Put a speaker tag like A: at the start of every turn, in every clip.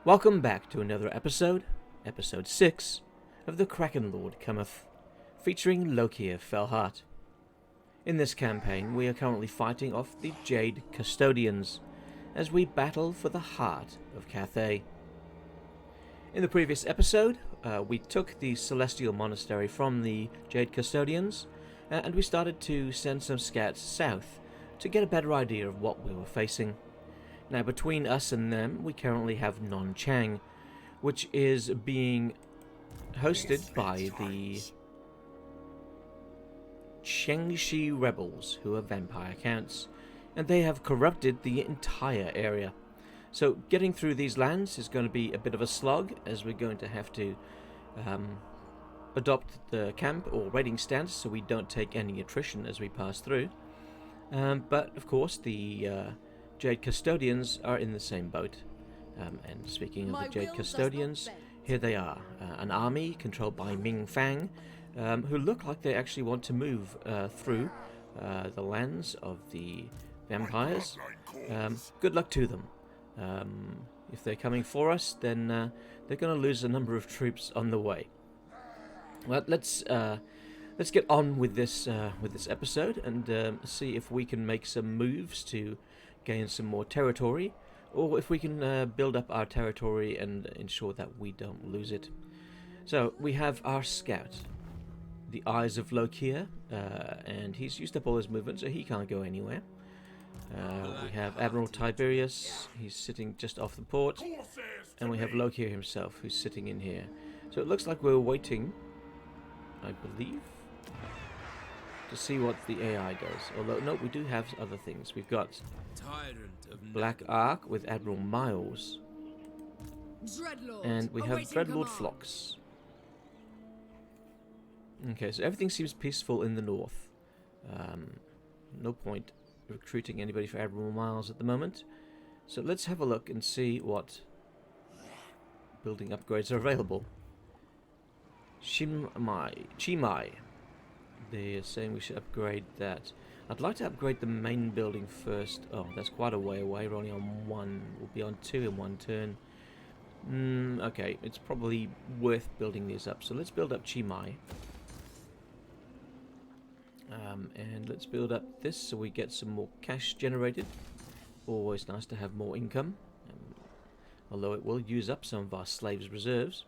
A: Welcome back to another episode, episode 6, of the Krakenlord Cometh, featuring Lokhir Fellheart. In this campaign, we are currently fighting off the Jade Custodians, as we battle for the heart of Cathay. In the previous episode, we took the Celestial Monastery from the Jade Custodians, and we started to send some scouts south to get a better idea of what we were facing. Now, between us and them, we currently have Non-Chang, which is being hosted by the Chengshi rebels, who are vampire counts, and they have corrupted the entire area. So getting through these lands is going to be a bit of a slog, as we're going to have to adopt the camp or raiding stance so we don't take any attrition as we pass through. But of course the Jade Custodians are in the same boat. And speaking of the Jade Custodians, here they are, an army controlled by Ming Fang, who look like they actually want to move through the lands of the vampires. Good luck to them. If they're coming for us, then they're going to lose a number of troops on the way. Well, let's get on with this episode and see if we can make some moves to gain some more territory, or if we can build up our territory and ensure that we don't lose it. So we have our scout, the Eyes of Lokhir, and he's used up all his movement, so he can't go anywhere. We have Admiral Tiberius, he's sitting just off the port, and we have Lokhir himself, who's sitting in here. So it looks like we're waiting, I believe, to see what the AI does. Although, no, we do have other things. We've got Black Ark with Admiral Miles, and we have Dreadlord Phlox. Okay, so everything seems peaceful in the north. No point recruiting anybody for Admiral Miles at the moment. So let's have a look and see what building upgrades are available. Chimai. They're saying we should upgrade that. I'd like to upgrade the main building first. Oh, that's quite a way away. We're only on one. We'll be on two in one turn. Okay, it's probably worth building these up. So let's build up Chimai. And let's build up this so we get some more cash generated. Always nice to have more income. Although it will use up some of our slaves' reserves,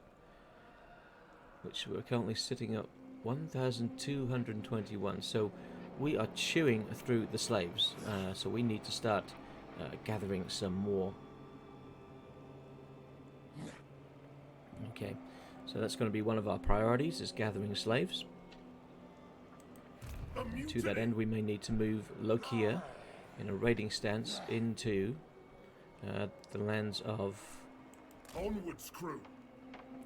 A: which we're currently sitting at 1,221. So we are chewing through the slaves. So we need to start gathering some more. Okay, so that's going to be one of our priorities, is gathering slaves. To that end, we may need to move Lokhir in a raiding stance into the lands of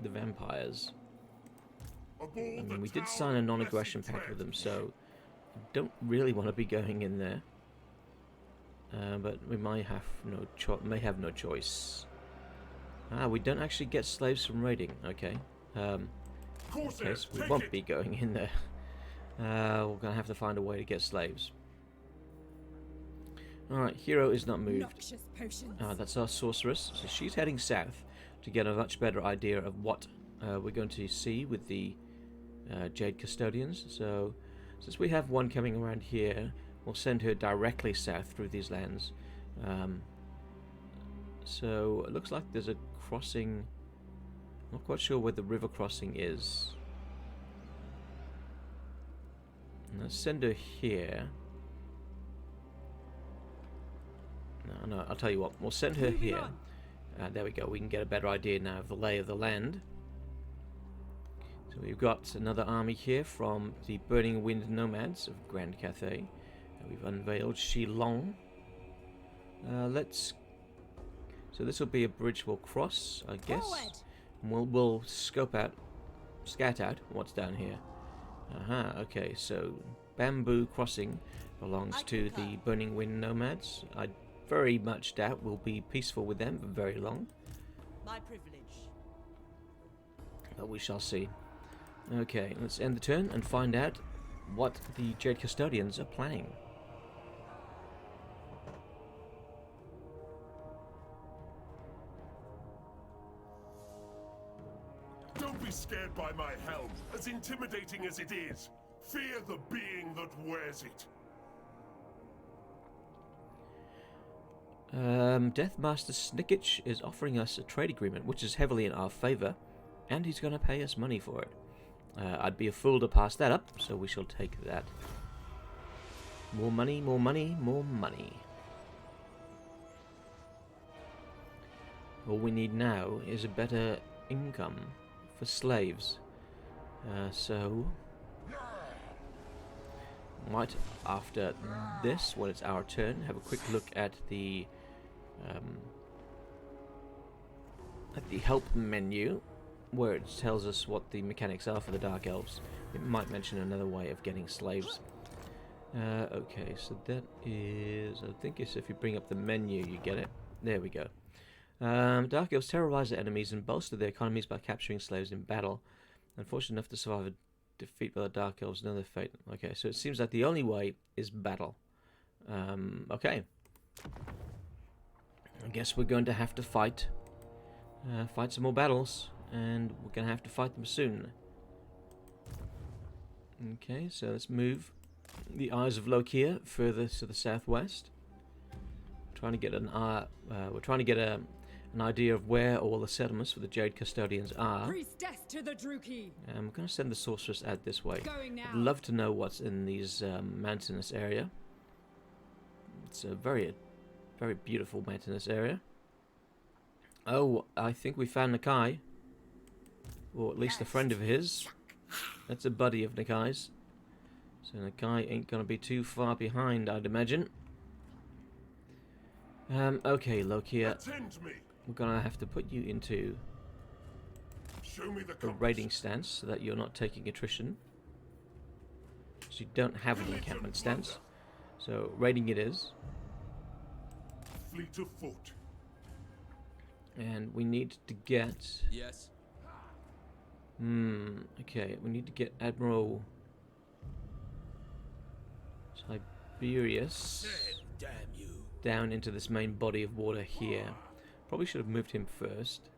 A: the vampires. I mean, we did sign a non-aggression pact with them, so I don't really want to be going in there. But we might have no choice. We don't actually get slaves from raiding. Okay. In case we won't be going in there. We're gonna have to find a way to get slaves. Alright, Hero is not moved. That's our sorceress. So she's heading south to get a much better idea of what we're going to see with the Jade Custodians. So since we have one coming around here, we'll send her directly south through these lands. So it looks like there's a crossing. I'm not quite sure where the river crossing is. Let's send her here. No, I'll tell you what, we'll send her here. There we go, we can get a better idea now of the lay of the land. So we've got another army here from the Burning Wind Nomads of Grand Cathay. We've unveiled Shilong. So this will be a bridge we'll cross, I guess. And we'll scout out what's down here. Okay, so Bamboo Crossing belongs to the Burning Wind Nomads. I very much doubt we'll be peaceful with them for very long.
B: My privilege.
A: But we shall see. Okay, let's end the turn and find out what the Jade Custodians are planning.
C: scared by my helm, as intimidating as it is. Fear the being that wears it.
A: Deathmaster Snickich is offering us a trade agreement, which is heavily in our favour, and he's going to pay us money for it. I'd be a fool to pass that up, so we shall take that. More money, more money, more money. All we need now is a better income for slaves. So, might after this, when it's our turn, have a quick look at the help menu, where it tells us what the mechanics are for the Dark Elves. It might mention another way of getting slaves. Okay, so that is, I think it's if you bring up the menu, you get it. There we go. Dark Elves terrorize their enemies and bolster their economies by capturing slaves in battle. Unfortunate enough to survive a defeat by the Dark Elves, know their fate. Okay, so it seems like the only way is battle. Okay. I guess we're going to have to fight some more battles, and we're going to have to fight them soon. Okay, so let's move the Eyes of Lokhir further to the southwest. Trying to get we're trying to get an idea of where all the settlements for the Jade Custodians are.
D: Priestess to the Druki.
A: I'm going to send the sorceress out this way.
D: Going now.
A: I'd love to know what's in these mountainous area. It's a very beautiful mountainous area. Oh, I think we found Nakai. Or at least a friend of his. That's a buddy of Nakai's. So Nakai ain't going to be too far behind, I'd imagine. Okay, Lokhir. We're going to have to put you into a raiding stance so that you're not taking attrition. So you don't have an encampment stance. So raiding it is.
C: Fleet of foot.
A: And we need to get...
E: Yes.
A: Okay, we need to get Admiral Tiberius
E: Damn you.
A: down into this main body of water here. Probably should have moved him first.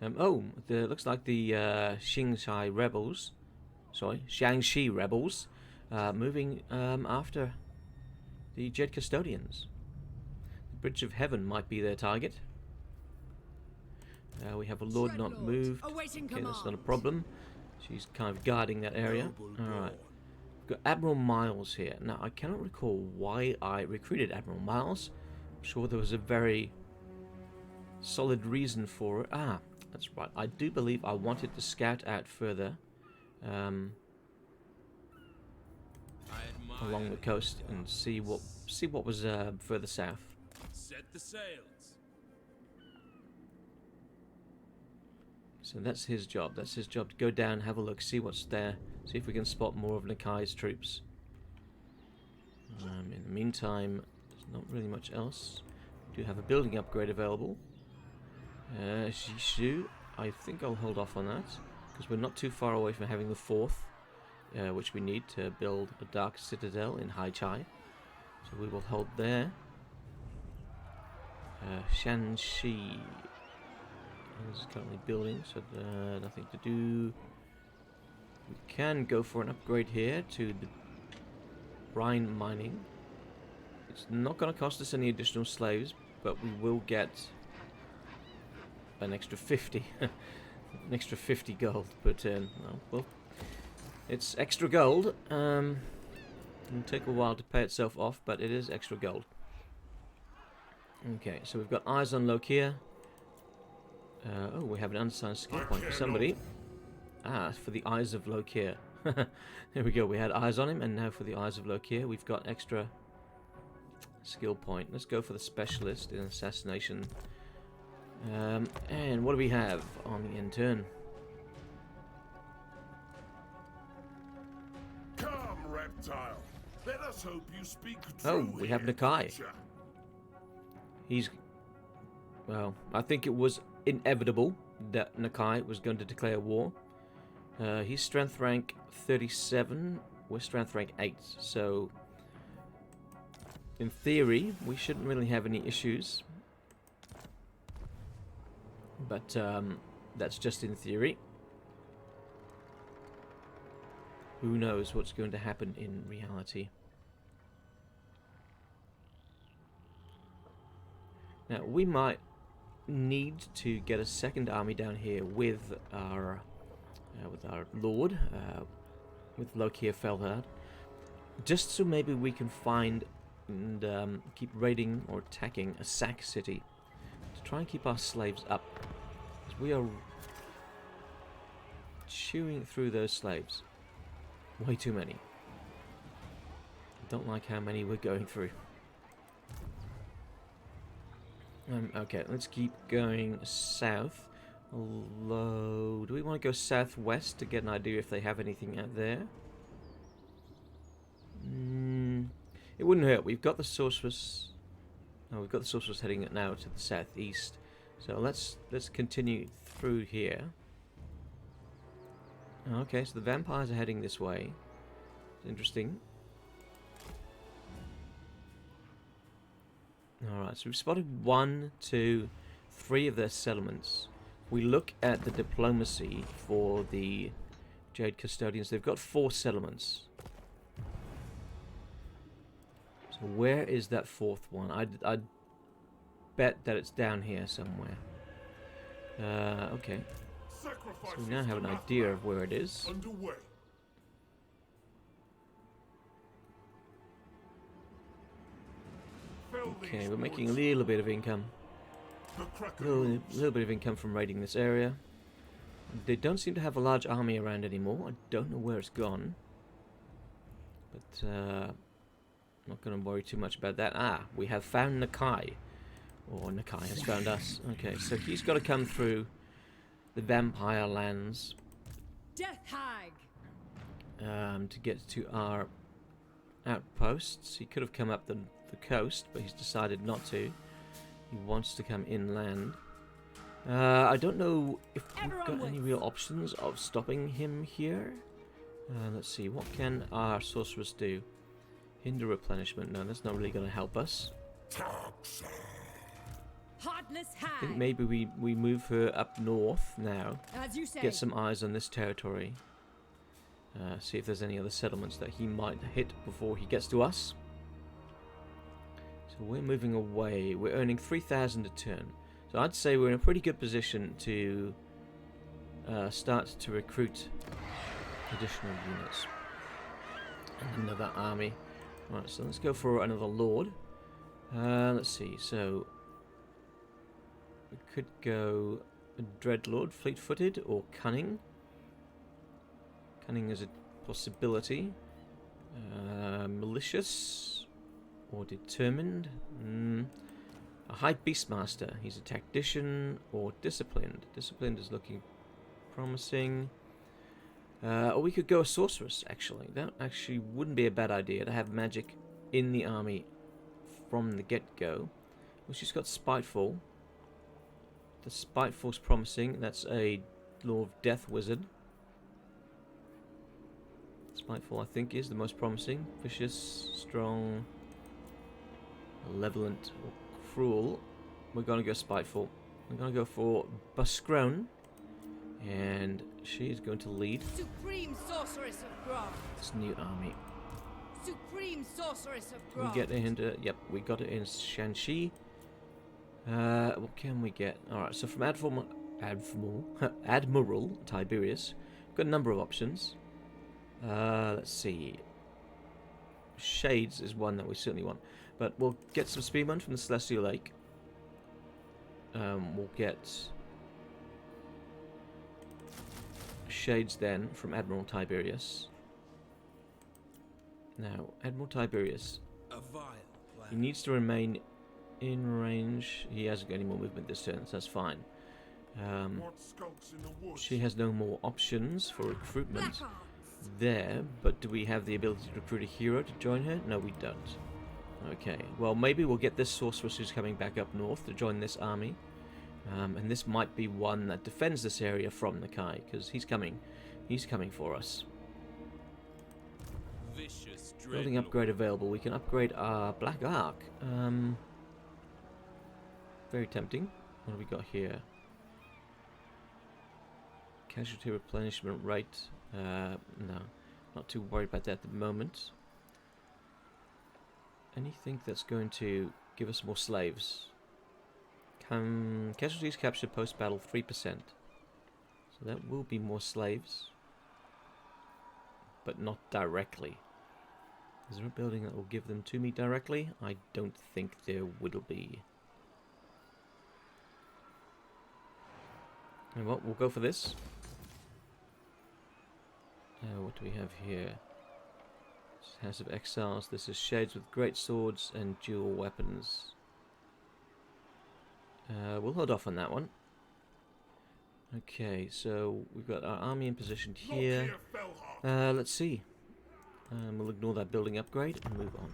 A: Looks like the Shaanxi rebels, moving after the Jade Custodians. The Bridge of Heaven might be their target. We have a Lord not moved. Okay, that's not a problem. She's kind of guarding that area. Alright. We've got Admiral Miles here. Now, I cannot recall why I recruited Admiral Miles. I'm sure there was a very solid reason for it. Ah, that's right. I do believe I wanted to scout out further along the coast and see what was further south.
E: Set the sails.
A: So that's his job. That's his job to go down, have a look, see what's there, see if we can spot more of Nakai's troops. In the meantime, there's not really much else. We do have a building upgrade available. Shishu, I think I'll hold off on that because we're not too far away from having the fourth, which we need to build a dark citadel in Hai Chai. So we will hold there. Shanxi is currently building, so nothing to do. We can go for an upgrade here to the brine mining. It's not going to cost us any additional slaves, but we will get an extra 50 an extra 50 gold per turn. Well, it's extra gold. It'll take a while to pay itself off, but it is extra gold. Okay, so we've got eyes on Lokhir. We have an unsigned skill point for somebody. Ah, for the Eyes of Lokhir. There we go, we had eyes on him, and now for the Eyes of Lokhir, we've got extra skill point. Let's go for the Specialist in Assassination. And what do we have on the end turn?
C: Come, reptile. Let us hope you speak
A: Oh,
C: true
A: we have
C: here,
A: Nakai.
C: creature.
A: Well, I think it was inevitable that Nakai was going to declare war. He's strength rank 37, we're strength rank 8, so in theory we shouldn't really have any issues. But that's just in theory. who knows what's going to happen in reality. Now, we might need to get a second army down here with our lord, with Lokhir Fellheart, just so maybe we can find and keep raiding or attacking a sack city to try and keep our slaves up. Because we are chewing through those slaves. Way too many. Don't like how many we're going through. Okay, let's keep going south. Although, do we want to go southwest to get an idea if they have anything out there? It wouldn't hurt. We've got the sorceress. Oh, we've got the sorceress heading now to the southeast. So let's continue through here. Okay, so the vampires are heading this way. Interesting. Alright, so we've spotted 1, 2, 3 of their settlements. We look at the diplomacy for the Jade Custodians. They've got 4 settlements. So where is that 4th one? I'd bet that it's down here somewhere. Okay. So we now have an idea of where it is.
C: Underway.
A: Okay, we're making a little bit of income. A little bit of income from raiding this area. They don't seem to have a large army around anymore. I don't know where it's gone. But, I'm not going to worry too much about that. Ah, we have found Nakai. Or Nakai has found us. Okay, so he's got to come through the vampire lands.
D: Death Hag!
A: To get to our outposts. He could have come up the coast, but he's decided not to. He wants to come inland. I don't know if we've got any real options of stopping him here. Let's see, what can our sorceress do? Hinder replenishment. No, that's not really going to help us.
D: Heartless Hag!
A: I think maybe we move her up north now.
D: As you say.
A: Get some eyes on this territory. See if there's any other settlements that he might hit before he gets to us. So we're moving away. We're earning 3,000 a turn. So I'd say we're in a pretty good position to start to recruit additional units. And another army. Right, so let's go for another lord. Let's see, so we could go a Dreadlord, fleet-footed, or cunning. Cunning is a possibility. Malicious or determined. A high beastmaster. He's a tactician or disciplined. Disciplined is looking promising. Or we could go a sorceress, actually. That actually wouldn't be a bad idea, to have magic in the army from the get-go. Well, she's got Spiteful. The Spiteful's promising. That's a Law of Death wizard. Spiteful, I think, is the most promising. Vicious, strong, malevolent, or cruel. We're going to go Spiteful. We're going to go for Buscrone. And she is going to lead
B: Supreme Sorceress of Grant.
A: this new army.
B: Supreme Sorceress of
A: We
B: Grant.
A: get into, yep, we got it in Shanxi. What can we get? Alright, so from Admiral Tiberius, we've got a number of options. Let's see. Shades is one that we certainly want. But we'll get some spearmen from the Celestial Lake. We'll get Shades then from Admiral Tiberius. Now, Admiral Tiberius,
E: A vile
A: he
E: plan.
A: needs to remain in range. He hasn't got any more movement this turn, so that's fine.
C: What skulks in the woods?
A: She has no more options for recruitment
B: Black Arts.
A: there, but do we have the ability to recruit a hero to join her? No, we don't. Okay, well, maybe we'll get this sorceress who's coming back up north to join this army. And this might be one that defends this area from Nakai, because he's coming for us.
E: Vicious
A: Building
E: Dreadlord.
A: upgrade available. We can upgrade our Black Ark. Very tempting. What have we got here? Casualty replenishment rate. No. Not too worried about that at the moment. Anything that's going to give us more slaves? Casualties captured post-battle 3%. So that will be more slaves. But not directly. Is there a building that will give them to me directly? I don't think there will be. And well, we'll go for this. What do we have here? House of Exiles. This is shades with great swords and dual weapons. We'll hold off on that one. Okay, so we've got our army in position here. Let's see. We'll ignore that building upgrade and move on.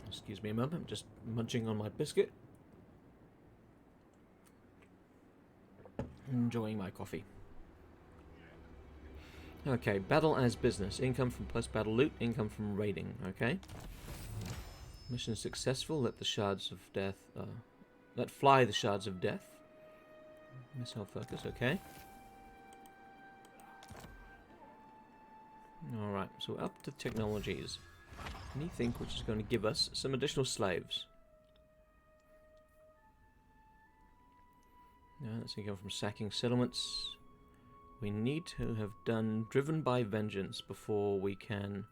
A: Excuse me a moment, I'm just munching on my biscuit. Enjoying my coffee. Okay, battle as business. Income from post-battle loot, income from raiding, okay? Mission successful, let the shards of death, let fly the shards of death. Missile focus, okay. Alright, so up to technologies. Anything which is going to give us some additional slaves. Now, that's going to come from sacking settlements. We need to have done Driven by Vengeance before we can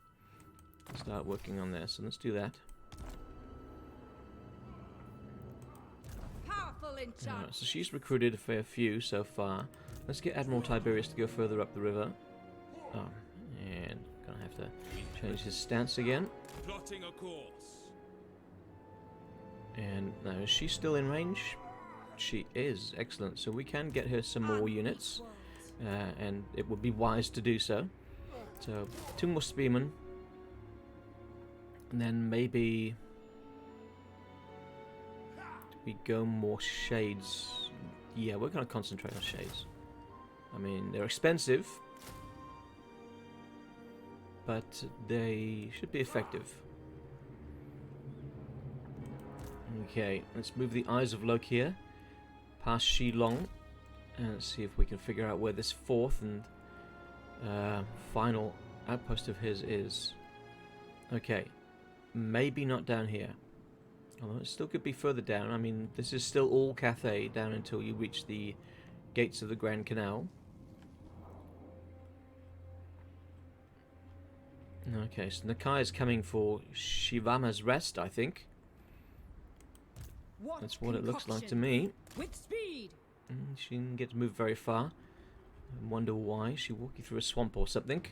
A: start working on this. So let's do that.
B: Powerful enchantment.
A: So she's recruited a fair few so far. Let's get Admiral Tiberius to go further up the river. Oh, and gonna have to change his stance again.
E: Plotting a course.
A: And now, is she still in range? She is. Excellent. So we can get her some more units. And it would be wise to do so. So, 2 more spearmen. And then maybe we go more shades. Yeah, we're going to concentrate on shades. I mean, they're expensive, but they should be effective. Okay, let's move the Eyes of Lokhir past Shilong. And let's see if we can figure out where this fourth and final outpost of his is. Okay, maybe not down here. Although it still could be further down. I mean, this is still all Cathay down until you reach the gates of the Grand Canal. Okay, so Nakai is coming for Shivama's Rest, I think. That's what it looks like to me.
D: With speed.
A: She didn't get to move very far. I wonder why. She walked you through a swamp or something.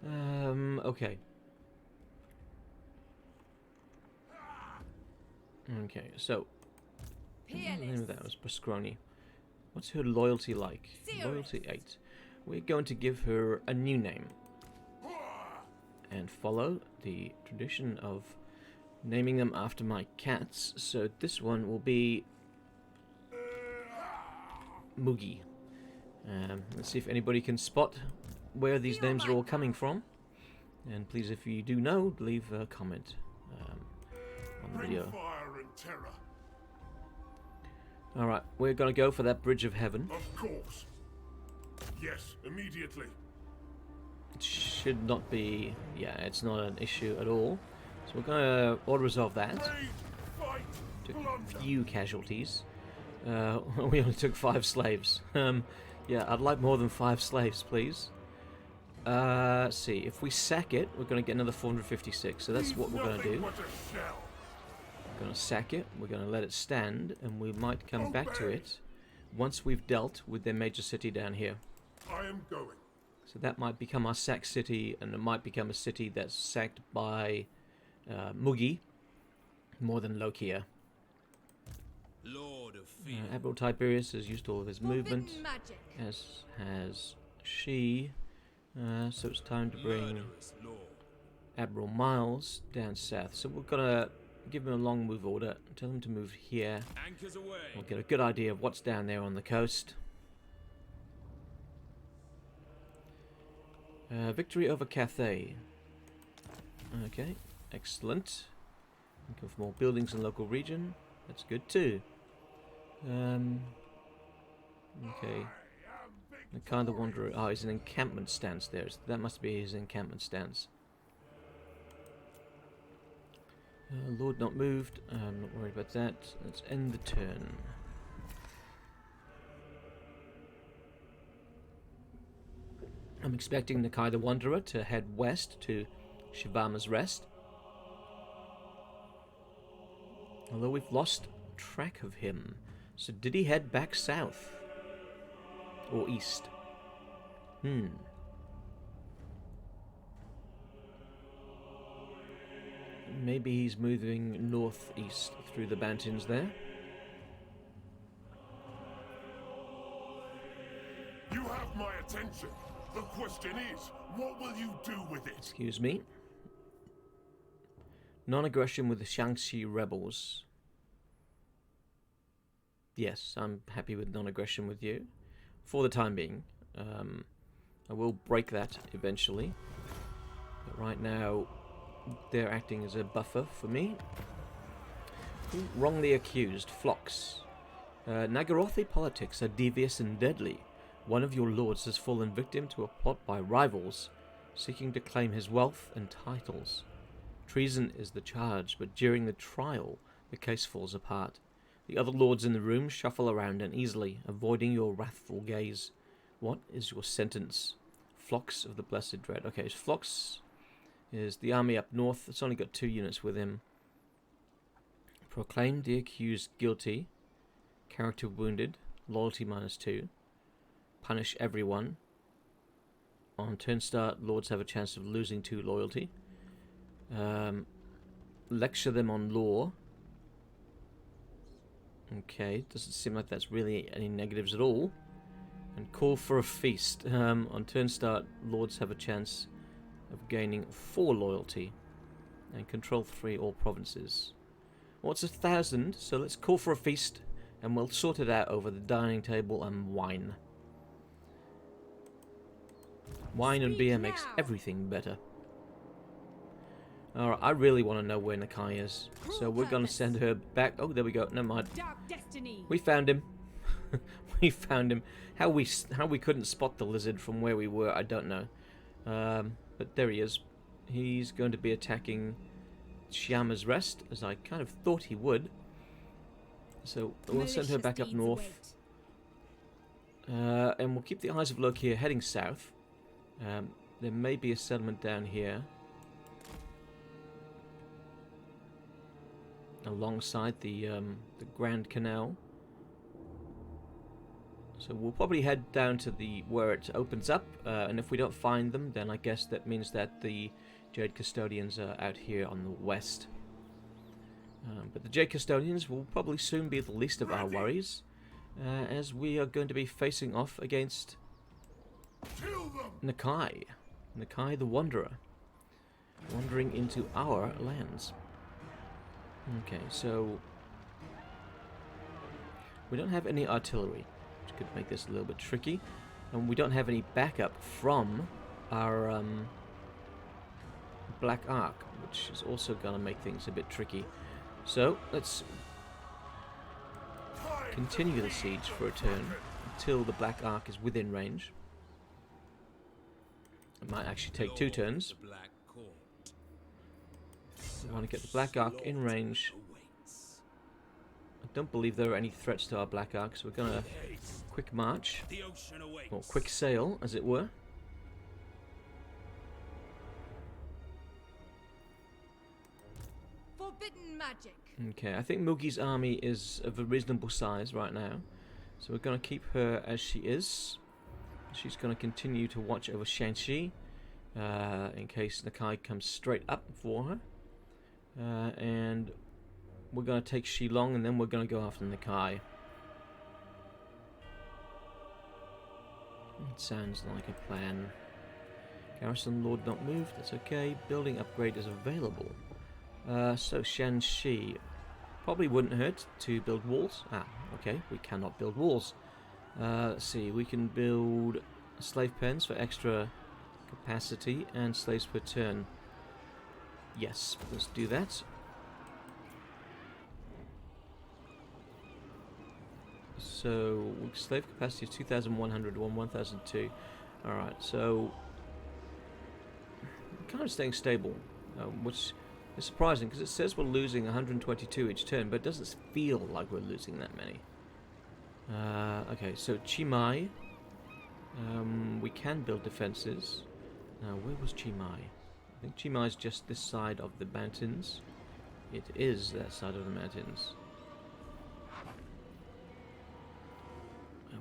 A: Okay. Okay, so the name of that was Brascroni. What's her loyalty like? Loyalty 8. We're going to give her a new name. And follow the tradition of naming them after my cats. So this one will be Moogie. Let's see if anybody can spot where these names are all coming from. And please, if you do know, leave a comment on the video. Alright, we're going to go for that Bridge of Heaven.
C: Of course. Yes, immediately.
A: It should not be... Yeah, it's not an issue at all. So we're going to auto-resolve that. Took a few casualties. We only took 5 slaves. Yeah, I'd like more than 5 slaves, please. Let's see. If we sack it, we're going to get another 456. So that's what we're going to do. We're going to sack it. We're going to let it stand. And we might come back to it once we've dealt with their major city down here.
C: I am going.
A: So that might become our sacked city, and it might become a city that's sacked by Mugi more than Lokhir.
E: Lord of Fear.
A: Admiral Tiberius has used all of his movement,
B: Forbidden magic.
A: as has she. So it's time to bring
E: Murderous Lord.
A: Admiral Miles down south. So we're gonna give him a long move order, tell him to move here.
E: Anchors away.
A: We'll get a good idea of what's down there on the coast. Victory over Cathay. Okay, excellent. Looking for more buildings in the local region. That's good too. Okay. The kind of wanderer. Oh, he's an encampment stance there. So that must be his encampment stance. Lord not moved. I'm not worried about that. Let's end the turn. I'm expecting Nakai the Wanderer to head west to Shivama's Rest. Although we've lost track of him. So did he head back south? Or east? Maybe he's moving northeast through the Bantins there.
C: You have my attention. The question is, what will you do with it?
A: Excuse me. Non-aggression with the Shaanxi rebels. Yes, I'm happy with non-aggression with you. For the time being. I will break that eventually. But right now, they're acting as a buffer for me. Wrongly accused. Phlox. Nagarothi politics are devious and deadly. One of your lords has fallen victim to a plot by rivals, seeking to claim his wealth and titles. Treason is the charge, but during the trial, the case falls apart. The other lords in the room shuffle around uneasily, avoiding your wrathful gaze. What is your sentence? Phlox of the Blessed Dread. Okay, so Phlox is the army up north. It's only got 2 units with him. Proclaim the accused guilty. Character wounded. Loyalty -2. Punish everyone. On turn start, lords have a chance of losing 2 loyalty. Lecture them on law. Okay, doesn't seem like that's really any negatives at all. And call for a feast. On turn start, lords have a chance of gaining 4 loyalty. And control 3 all provinces. Well, it's 1,000, so let's call for a feast. And we'll sort it out over the dining table and wine. Wine and beer makes everything better. Alright, I really want to know where Nakai is. So we're going to send her back. Oh, there we go. Never mind.
D: Dark destiny.
A: We found him. We found him. How we couldn't spot the lizard from where we were, I don't know. But there he is. He's going to be attacking Shyama's Rest, as I kind of thought he would. So we'll send her back up north. And we'll keep the eyes of Lokhir heading south. There may be a settlement down here. Alongside the Grand Canal. So we'll probably head down to where it opens up. And if we don't find them, then I guess that means that the Jade Custodians are out here on the west. But the Jade Custodians will probably soon be the least of our worries. As we are going to be facing off against Nakai. Nakai the Wanderer. Wandering into our lands. Okay, so we don't have any artillery, which could make this a little bit tricky. And we don't have any backup from our Black Ark, which is also going to make things a bit tricky. So let's continue the siege for a turn until the Black Ark is within range. It might actually take 2 turns. I want to get the Black Ark in range. I don't believe there are any threats to our Black Ark, so we're going to quick march. Or quick sail, as it were.
B: Forbidden magic.
A: Okay, I think Mugi's army is of a reasonable size right now. So we're going to keep her as she is. She's going to continue to watch over Shanxi in case Nakai comes straight up for her. And we're going to take Shilong, and then we're going to go after Nakai. It sounds like a plan. Garrison Lord not moved, that's okay. Building upgrade is available. So Shanxi, probably wouldn't hurt to build walls. Ah, okay, we cannot build walls. Let's see, we can build slave pens for extra capacity and slaves per turn. Yes, let's do that. So, slave capacity is 2,100, 1,002. Alright, so kind of staying stable, which is surprising because it says we're losing 122 each turn, but it doesn't feel like we're losing that many. Okay, so Chimai, we can build defenses. Now, where was Chimai? I think Chimai is just this side of the mountains. It is that side of the mountains.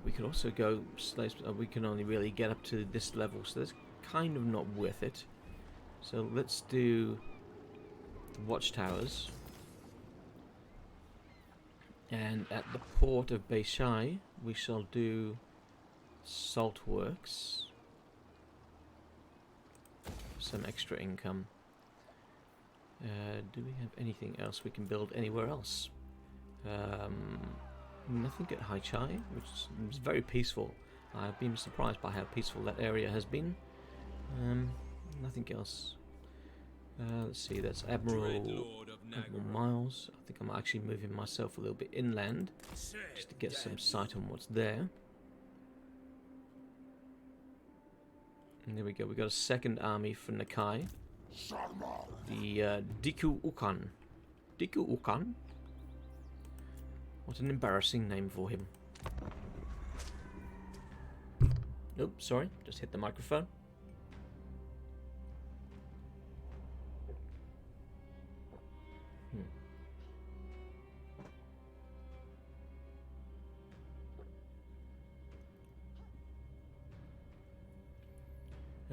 A: We could also go slaves. We can only really get up to this level, so that's kind of not worth it. So let's do the watchtowers. And at the port of Beishai, we shall do salt works. Some extra income. Do we have anything else we can build anywhere else? Nothing at Haichai, which is very peaceful. I've been surprised by how peaceful that area has been. Nothing else. Let's see, that's Admiral Miles. I think I'm actually moving myself a little bit inland just to get some sight on what's there. And there we go, we got a second army for Nakai. The Diku Ukan. Diku Ukan? What an embarrassing name for him. Nope, sorry, just hit the microphone.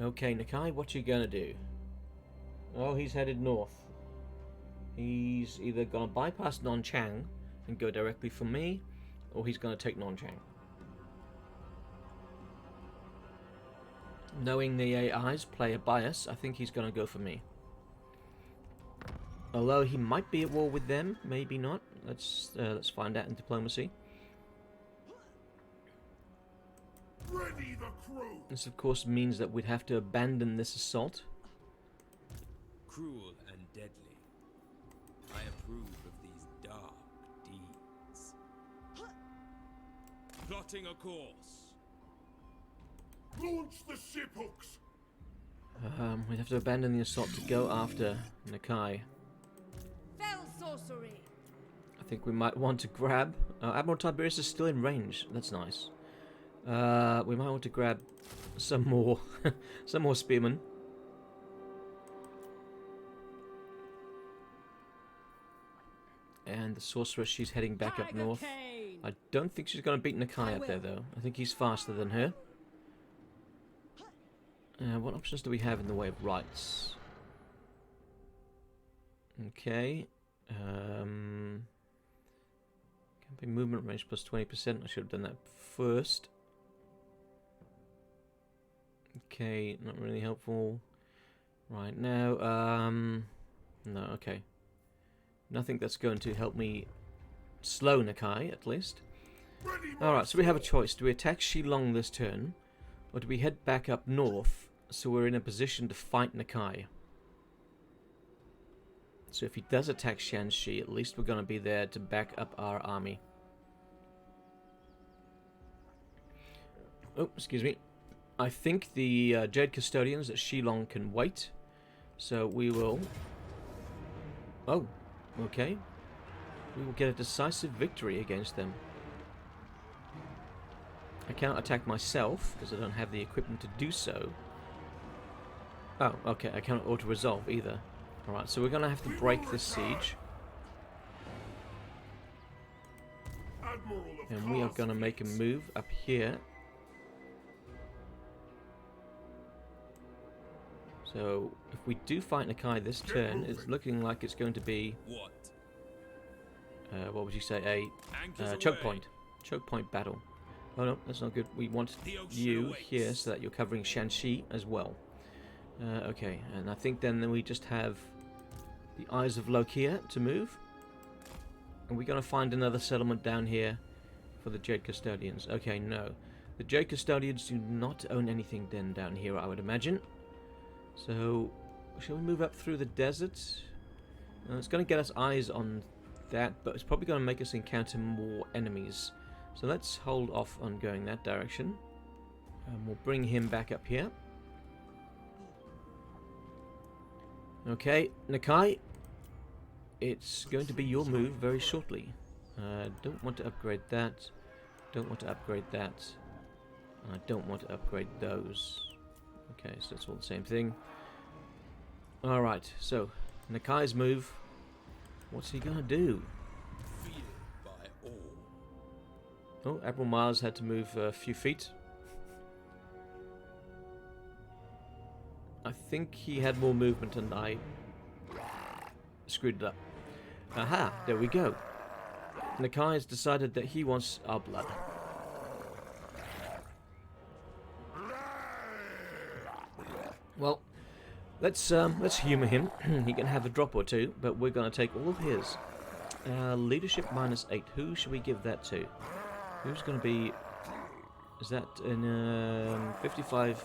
A: Okay, Nakai, what you gonna do? Oh, he's headed north. He's either gonna bypass Nonchang and go directly for me, or he's gonna take Nonchang. Knowing the AI's player bias, I think he's gonna go for me. Although he might be at war with them, maybe not. Let's find out in diplomacy.
C: Ready the crew.
A: This, of course, means that we'd have to abandon this assault.
E: Cruel and deadly. I approve of these dark deeds. Plotting a course.
C: Launch the ship hooks.
A: We'd have to abandon the assault to go after Nakai.
B: Fell sorcery.
A: I think we might want to grab... Admiral Tiberius is still in range. That's nice. We might want to grab some more, some more spearmen. And the sorceress, she's heading back up north. I don't think she's going to beat Nakai up there, though. I think he's faster than her. What options do we have in the way of rights? Okay. Campaign movement range plus 20%. I should have done that first. Okay, not really helpful right now. No, okay. Nothing that's going to help me slow Nakai, at least. Alright, so we have a choice. Do we attack Shilong this turn, or do we head back up north so we're in a position to fight Nakai? So if he does attack Shanxi, at least we're going to be there to back up our army. Oh, excuse me. I think the Jade Custodians at Shilong can wait. So we will... Oh, okay. We will get a decisive victory against them. I cannot attack myself, because I don't have the equipment to do so. Oh, okay, I cannot auto-resolve either. Alright, so we're going to have to break this siege. And we are going to make a move up here. So if we do fight Nakai this turn, it's looking like it's going to be
E: What?
A: what would you say, a choke point battle. Oh no, that's not good. We want you here so that you're covering Shanxi as well. Okay, and I think then we just have the Eyes of Lokhir to move. And we're going to find another settlement down here for the Jade Custodians. Okay, no. The Jade Custodians do not own anything then down here, I would imagine. So, shall we move up through the desert? It's going to get us eyes on that, but it's probably going to make us encounter more enemies. So let's hold off on going that direction. And we'll bring him back up here. Okay, Nakai, it's going to be your move very shortly. Don't want to upgrade that. Don't want to upgrade that. I don't want to upgrade those. Okay, so it's all the same thing. Alright, so Nakai's move. What's he gonna do?
E: Feared by all.
A: Oh, Admiral Mars had to move a few feet. I think he had more movement and I screwed it up. Aha, there we go. Nakai has decided that he wants our blood. Well, let's humour him. He can have a drop or two, but we're going to take all of his. Leadership -8. Who should we give that to? Who's going to be... Is that in a 55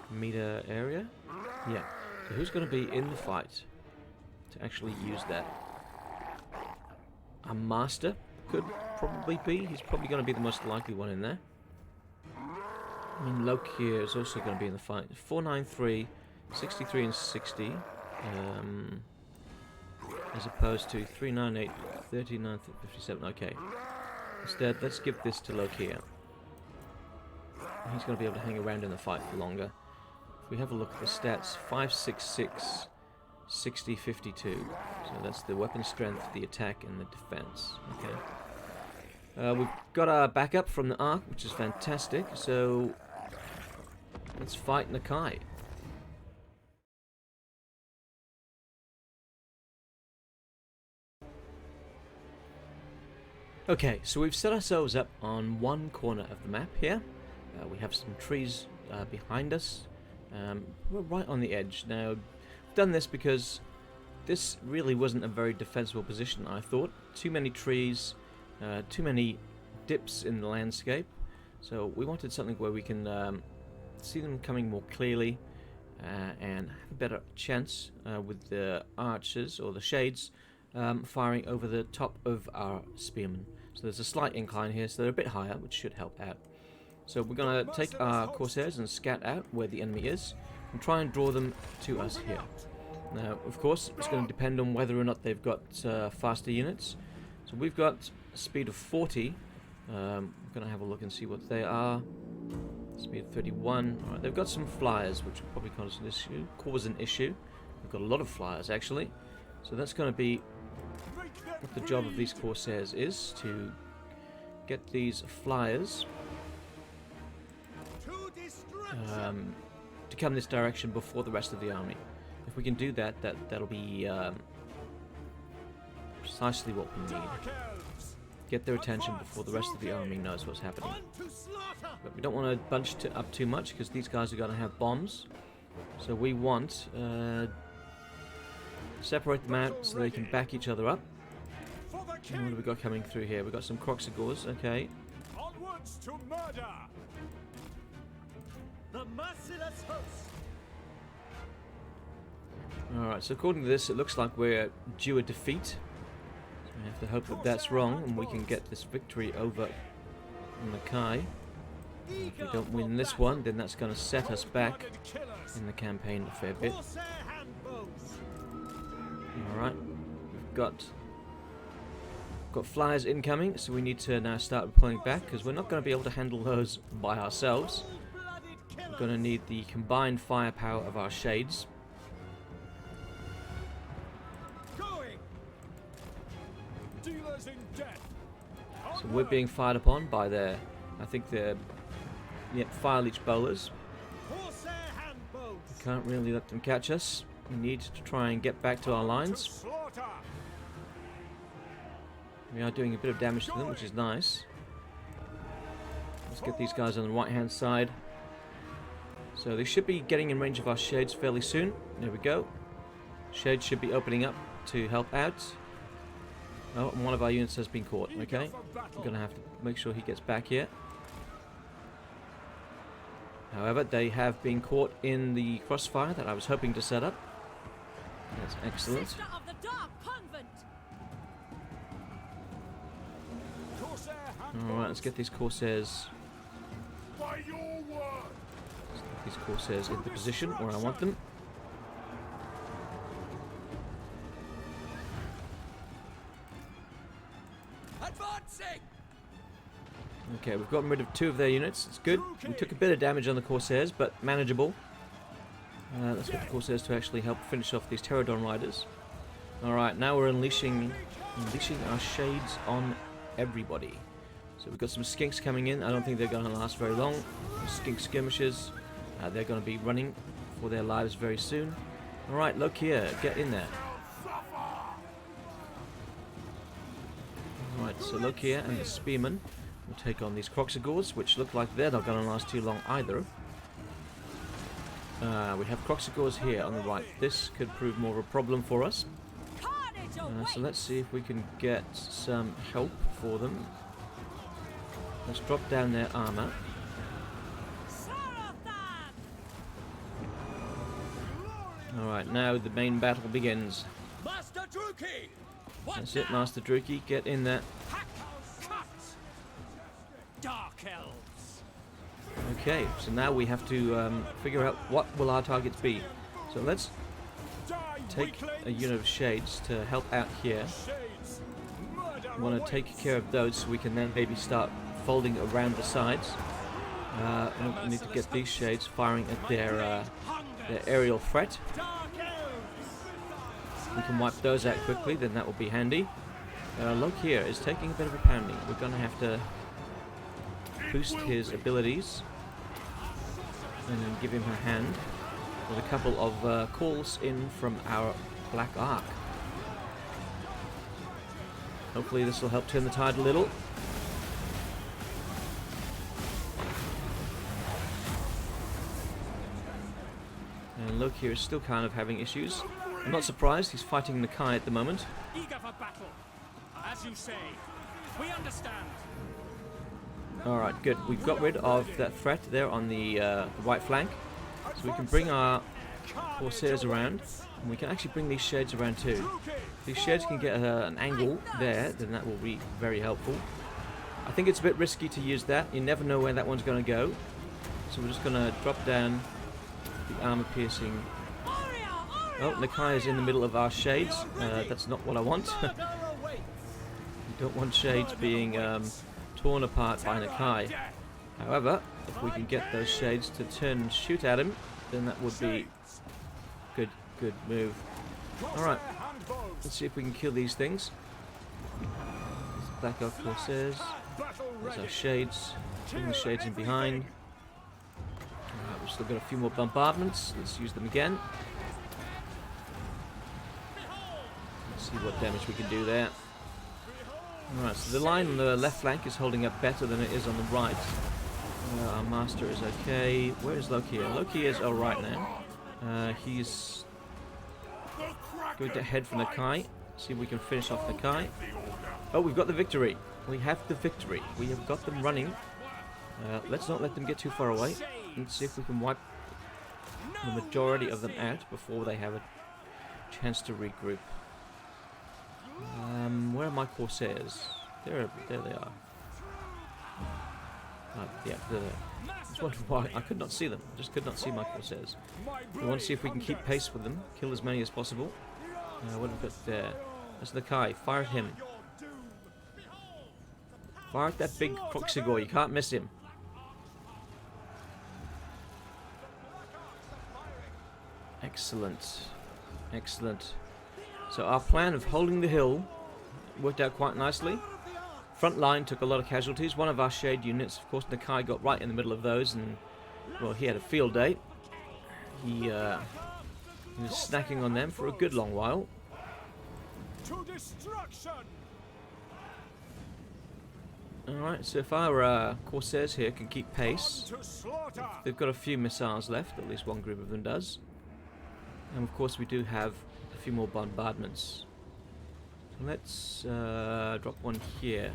A: meter area? Yeah. So who's going to be in the fight to actually use that? A master could probably be. He's probably going to be the most likely one in there. I mean, Lokhir is also going to be in the fight. 493, 63 and 60. As opposed to 398, 39, 57. Okay. Instead, let's give this to Lokhir. He's going to be able to hang around in the fight for longer. If we have a look at the stats, 566, 60, 52. So that's the weapon strength, the attack, and the defense. Okay. We've got our backup from the Ark, which is fantastic. So let's fight Nakai. Okay, so we've set ourselves up on one corner of the map here. We have some trees behind us. We're right on the edge. Now, I've done this because this really wasn't a very defensible position, I thought. Too many trees, too many dips in the landscape. So we wanted something where we can see them coming more clearly and have a better chance with the archers or the shades firing over the top of our spearmen. So there's a slight incline here, so they're a bit higher, which should help out. So we're going to take our Corsairs and scout out where the enemy is and try and draw them to us here. Now, of course, it's going to depend on whether or not they've got faster units. So we've got a speed of 40. We're going to have a look and see what they are. Speed of 31. Alright, they've got some flyers, which will probably cause an issue. We've got a lot of flyers, actually. So that's going to be what the job of these Corsairs is, to get these flyers to come this direction before the rest of the army. If we can do that, that'll be precisely what we need. Get their attention before the rest of the army knows what's happening. But we don't want to bunch up too much, because these guys are going to have bombs. So we want separate them out so they can back each other up. And what have we got coming through here? We've got some Croxigors, okay.
F: Onwards to murder. The merciless host.
A: Alright, so according to this, it looks like we're due a defeat. So we have to hope that that's wrong and we can get this victory over Nakai. If we don't win this one, then that's going to set us back in the campaign a fair bit. Alright, we've got flyers incoming, so we need to now start pulling back, because we're not going to be able to handle those by ourselves. We're going to need the combined firepower of our shades. So we're being fired upon by their, I think they're, fire leech bowlers. Can't really let them catch us. We need to try and get back to our lines. We are doing a bit of damage to them, which is nice. Let's get these guys on the right hand side. So they should be getting in range of our shades fairly soon. There we go. Shades should be opening up to help out. Oh, and one of our units has been caught. Okay, we're going to have to make sure he gets back here. However, they have been caught in the crossfire that I was hoping to set up. That's excellent.
D: Sister of the Dark Convent.
A: Alright, let's get these Corsairs.
C: By your word.
A: Let's get these Corsairs into position where I want them.
E: Advancing!
A: Okay, we've gotten rid of 2 of their units. It's good. We took a bit of damage on the Corsairs, but manageable. Let's get the Corsairs to actually help finish off these Pterodon riders. Alright, now we're unleashing our shades on everybody. So we've got some skinks coming in. I don't think they're going to last very long. Skink skirmishers. They're going to be running for their lives very soon. Alright, Lokhir, get in there. Alright, so Lokhir and the Spearmen will take on these Croxigors, which look like they're not going to last too long either. We have Croxigors here on the right. This could prove more of a problem for us. So let's see if we can get some help for them. Let's drop down their armor. Alright, now the main battle begins.
F: Master Druki!
A: That's it, Master Druki, get in there.
F: Dark elves!
A: Okay, so now we have to figure out what will our targets be. So let's take a unit of shades to help out here. We want to take care of those so we can then maybe start folding around the sides. We need to get these shades firing at their aerial threat. We can wipe those out quickly, then that will be handy. Lokhir is taking a bit of a pounding. We're going to have to boost his abilities and then give him a hand with a couple of calls in from our Black Ark. Hopefully this will help turn the tide a little. And Lokhir is still kind of having issues. I'm not surprised, he's fighting Nakai at the moment.
F: Eager for battle. As you say. We understand.
A: Alright, good. We've got rid of that threat there on the right flank. So we can bring our Corsairs around. And we can actually bring these shades around too. If these shades can get an angle there, then that will be very helpful. I think it's a bit risky to use that. You never know where that one's going to go. So we're just going to drop down the armor piercing. Oh, Nakai is in the middle of our shades. That's not what I want. You don't want shades being torn apart by Nakai. However, if we can get those shades to turn and shoot at him, then that would be good move. Alright, let's see if we can kill these things. There's Black Oak Corsairs. There's our shades. Bring the shades in behind. Alright, we've still got a few more bombardments. Let's use them again. Let's see what damage we can do there. Alright, so the line on the left flank is holding up better than it is on the right. Our master is okay. Where is Lokhir? Lokhir is alright now. He's going to head for Nakai. See if we can finish off Nakai. Oh, we've got the victory. We have the victory. We have got them running. Let's not let them get too far away. Let's see if we can wipe the majority of them out before they have a chance to regroup. Where are my Corsairs? There they are. Yeah, they're there. I just wondered why I could not see them. I just could not see my Corsairs. We want to see if we can keep pace with them, kill as many as possible. What have we got there? That's Nakai. Fire at him. Fire at that big Croxigor. You can't miss him. Excellent. Excellent. So our plan of holding the hill worked out quite nicely. Front line took a lot of casualties. One of our shade units, of course, Nakai got right in the middle of those, and well, he had a field day. He was snacking on them for a good long while.
F: To destruction!
A: Alright, so if our Corsairs here can keep pace,
F: To slaughter!
A: they've got a few missiles left, at least one group of them does. And of course we do have a few more bombardments. So let's drop one here.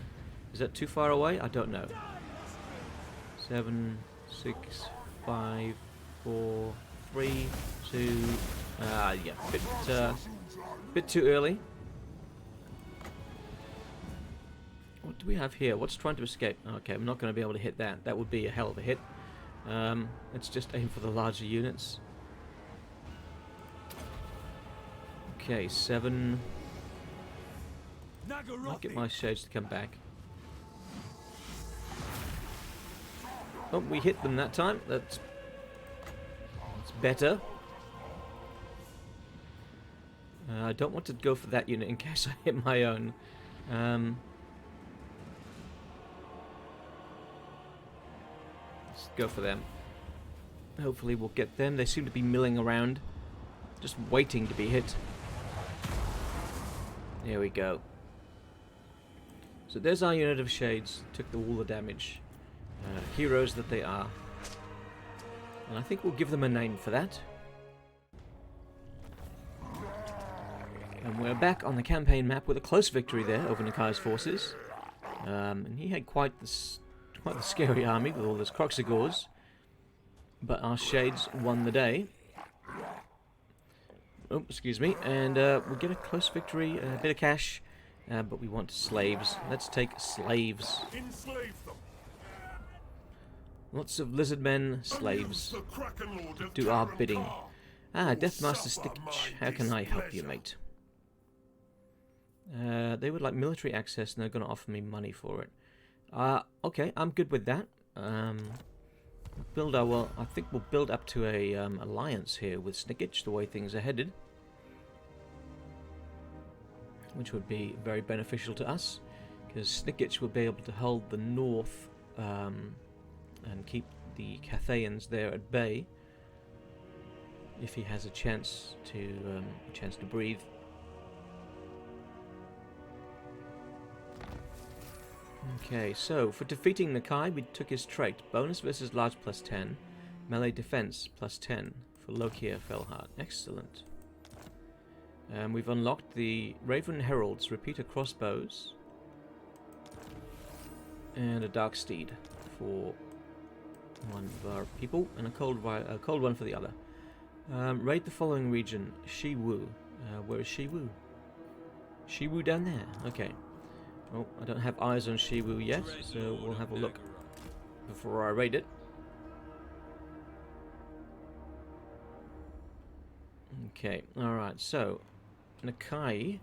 A: Is that too far away? I don't know. 7, 6, 5, 4, 3, 2... yeah, bit too early. What do we have here? What's trying to escape? Okay, I'm not going to be able to hit that. That would be a hell of a hit. Let's just aim for the larger units. Okay, 7. I'll get my shades to come back. Oh, we hit them that time. That's better. I don't want to go for that unit in case I hit my own. Let's go for them. Hopefully we'll get them. They seem to be milling around, just waiting to be hit. There we go. So there's our unit of shades. Took all the damage. Heroes that they are. And I think we'll give them a name for that. And we're back on the campaign map with a close victory there over Nakai's forces. And he had quite the scary army with all those Kroxigors. But our shades won the day. Oh, excuse me. And we'll get a close victory, a bit of cash. But we want slaves. Let's take slaves.
C: Enslave them.
A: Lots of lizard men, slaves.
C: The Krakenlord of
A: Do our bidding.
C: Tarancar.
A: Deathmaster Stitch. How can I help you, mate? They would like military access and they're going to offer me money for it. Okay, I'm good with that. Well, I think we'll build up to a alliance here with Snickich, the way things are headed. Which would be very beneficial to us. Because Snickich will be able to hold the north and keep the Cathayans there at bay. If he has a chance to breathe. Okay, so for defeating Nakai, we took his trait. Bonus versus large +10. Melee defense +10 for Lokhir Fellheart. Excellent. We've unlocked the Raven Heralds, repeater crossbows. And a Dark Steed for one of our people. And a cold one for the other. Raid the following region. Shiwu. Where is Shiwu? Shiwu down there. Okay. Well, I don't have eyes on Shiwu yet, so we'll have a look before I raid it. Okay, alright, so Nakai,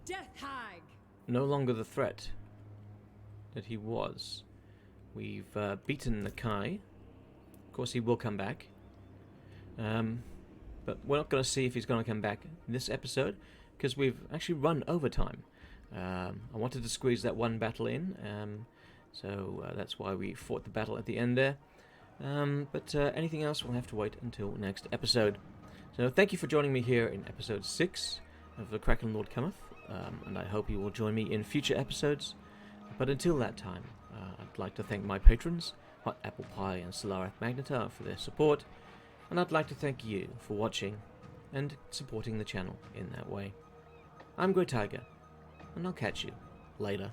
D: Death Hag!
A: no longer the threat that he was. We've beaten Nakai. Of course he will come back. But we're not going to see if he's going to come back in this episode, because we've actually run overtime. I wanted to squeeze that one battle in, so that's why we fought the battle at the end there. But anything else will have to wait until next episode. So thank you for joining me here in episode 6 of the Krakenlord Cometh, and I hope you will join me in future episodes. But until that time, I'd like to thank my patrons, Hot Apple Pie and Solarath Magnetar, for their support, and I'd like to thank you for watching and supporting the channel in that way. I'm Grey Tiger, and I'll catch you later.